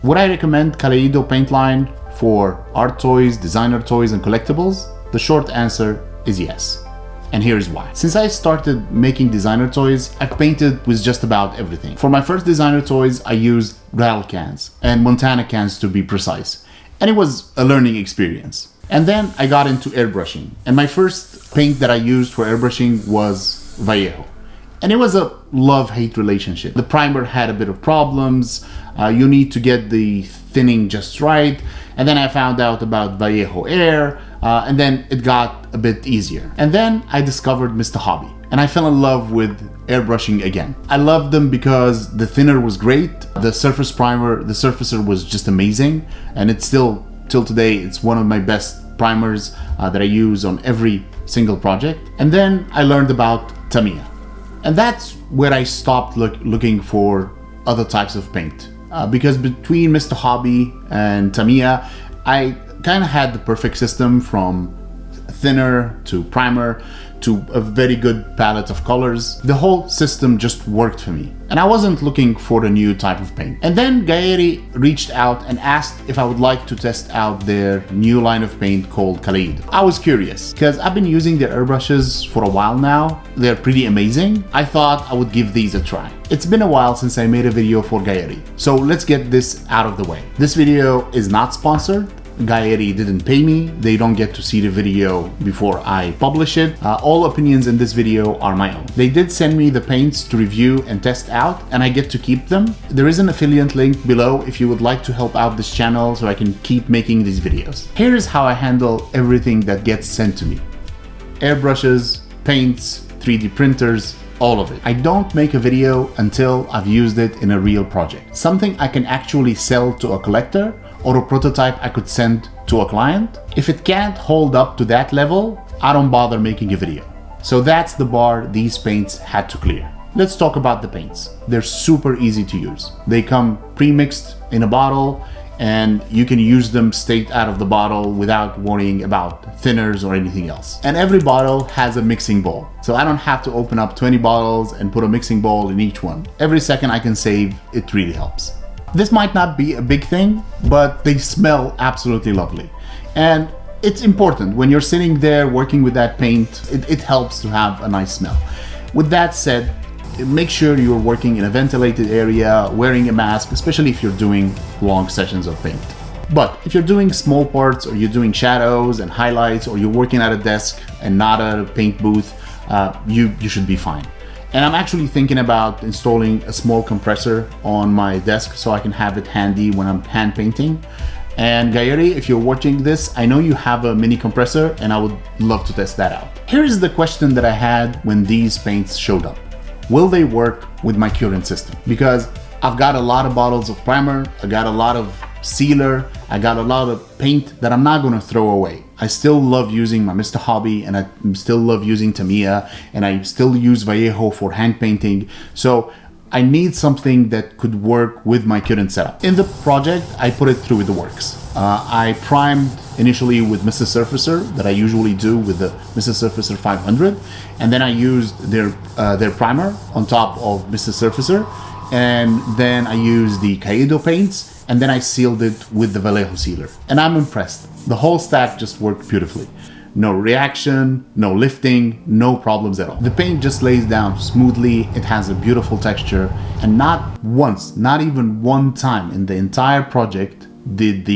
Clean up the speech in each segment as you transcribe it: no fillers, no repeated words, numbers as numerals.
Would I recommend Kaleido paint line for art toys, designer toys, and collectibles? The short answer is yes. And here's why. Since I started making designer toys, I've painted with just about everything. For my first designer toys, I used rattle cans and Montana cans to be precise. And it was a learning experience. And then I got into airbrushing. And my first paint that I used for airbrushing was Vallejo. And it was a love-hate relationship. The primer had a bit of problems. You need to get the thinning just right. And then I found out about Vallejo Air, and then it got a bit easier. And then I discovered Mr. Hobby, and I fell in love with airbrushing again. I loved them because the thinner was great, the surface primer, the surfacer was just amazing, and it's still, till today, it's one of my best primers that I use on every single project. And then I learned about Tamiya. And that's where I stopped looking for other types of paint. Because between Mr. Hobby and Tamiya, I kind of had the perfect system from thinner to primer to a very good palette of colors. The whole system just worked for me. And I wasn't looking for a new type of paint. And then Gaahleri reached out and asked if I would like to test out their new line of paint called Kaleido. I was curious because I've been using their airbrushes for a while now. They're pretty amazing. I thought I would give these a try. It's been a while since I made a video for Gaahleri, so let's get this out of the way. This video is not sponsored. Gaahleri didn't pay me. They don't get to see the video before I publish it. All opinions in this video are my own. They did send me the paints to review and test out, and I get to keep them. There is an affiliate link below if you would like to help out this channel so I can keep making these videos. Here's how I handle everything that gets sent to me. Airbrushes, paints, 3D printers, all of it. I don't make a video until I've used it in a real project. Something I can actually sell to a collector or a prototype I could send to a client. If it can't hold up to that level, I don't bother making a video. So that's the bar these paints had to clear. Let's talk about the paints. They're super easy to use. They come pre-mixed in a bottle and you can use them straight out of the bottle without worrying about thinners or anything else. And every bottle has a mixing bowl. So I don't have to open up 20 bottles and put a mixing bowl in each one. Every second I can save, it really helps. This might not be a big thing, but they smell absolutely lovely. And it's important when you're sitting there working with that paint, it helps to have a nice smell. With that said, make sure you're working in a ventilated area, wearing a mask, especially if you're doing long sessions of paint. But if you're doing small parts or you're doing shadows and highlights or you're working at a desk and not at a paint booth, you should be fine. And I'm actually thinking about installing a small compressor on my desk so I can have it handy when I'm hand painting. And Gaahleri, if you're watching this, I know you have a mini compressor and I would love to test that out. Here's the question that I had when these paints showed up. Will they work with my current system? Because I've got a lot of bottles of primer, I got a lot of sealer, I got a lot of paint that I'm not gonna throw away. I still love using my Mr. Hobby and I still love using Tamiya and I still use Vallejo for hand painting. So I need something that could work with my current setup. In the project, I put it through the works. I primed initially with Mr. Surfacer that I usually do with the Mr. Surfacer 500. And then I used their primer on top of Mr. Surfacer. And then I used the Kaleido paints and then I sealed it with the Vallejo sealer. And I'm impressed. The whole stack just worked beautifully. No reaction, no lifting, no problems at all. The paint just lays down smoothly, it has a beautiful texture, and not once, not even one time in the entire project did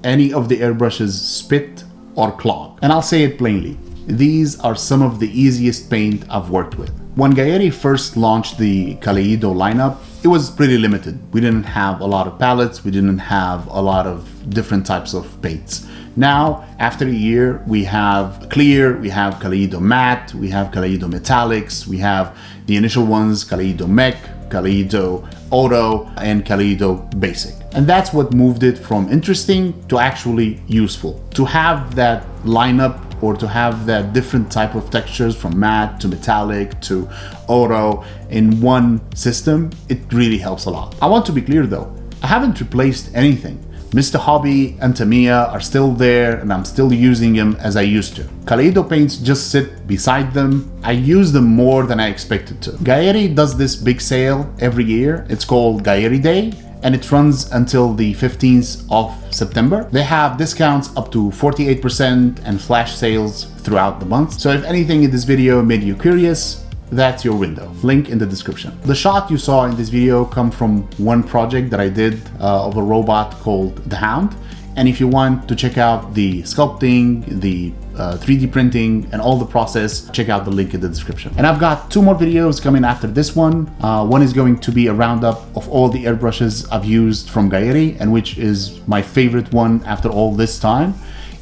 any of the airbrushes spit or clog. And I'll say it plainly, these are some of the easiest paint I've worked with. When Gaahleri first launched the Kaleido lineup, it was pretty limited. We didn't have a lot of palettes, we didn't have a lot of different types of paints. Now, after a year, we have clear, we have Kaleido matte, we have Kaleido metallics, we have the initial ones, Kaleido mech, Kaleido auto, and Kaleido basic. And that's what moved it from interesting to actually useful. To have that lineup or to have that different type of textures from matte to metallic to auto in one system, it really helps a lot. I want to be clear though, I haven't replaced anything. Mr. Hobby and Tamiya are still there and I'm still using them as I used to. Kaleido paints just sit beside them. I use them more than I expected to. Gaahleri does this big sale every year. It's called Gaahleri Day. and it runs until the 15th of September. They have discounts up to 48% and flash sales throughout the month. So if anything in this video made you curious, that's your window. Link in the description. The shot you saw in this video come from one project that I did of a robot called the Hound. And if you want to check out the sculpting, the 3D printing, and all the process, check out the link in the description. And I've got 2 more videos coming after this one. One is going to be a roundup of all the airbrushes I've used from Gaahleri, and which is my favorite one after all this time.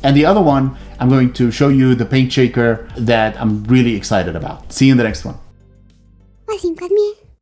And the other one, I'm going to show you the paint shaker that I'm really excited about. See you in the next one. Resin,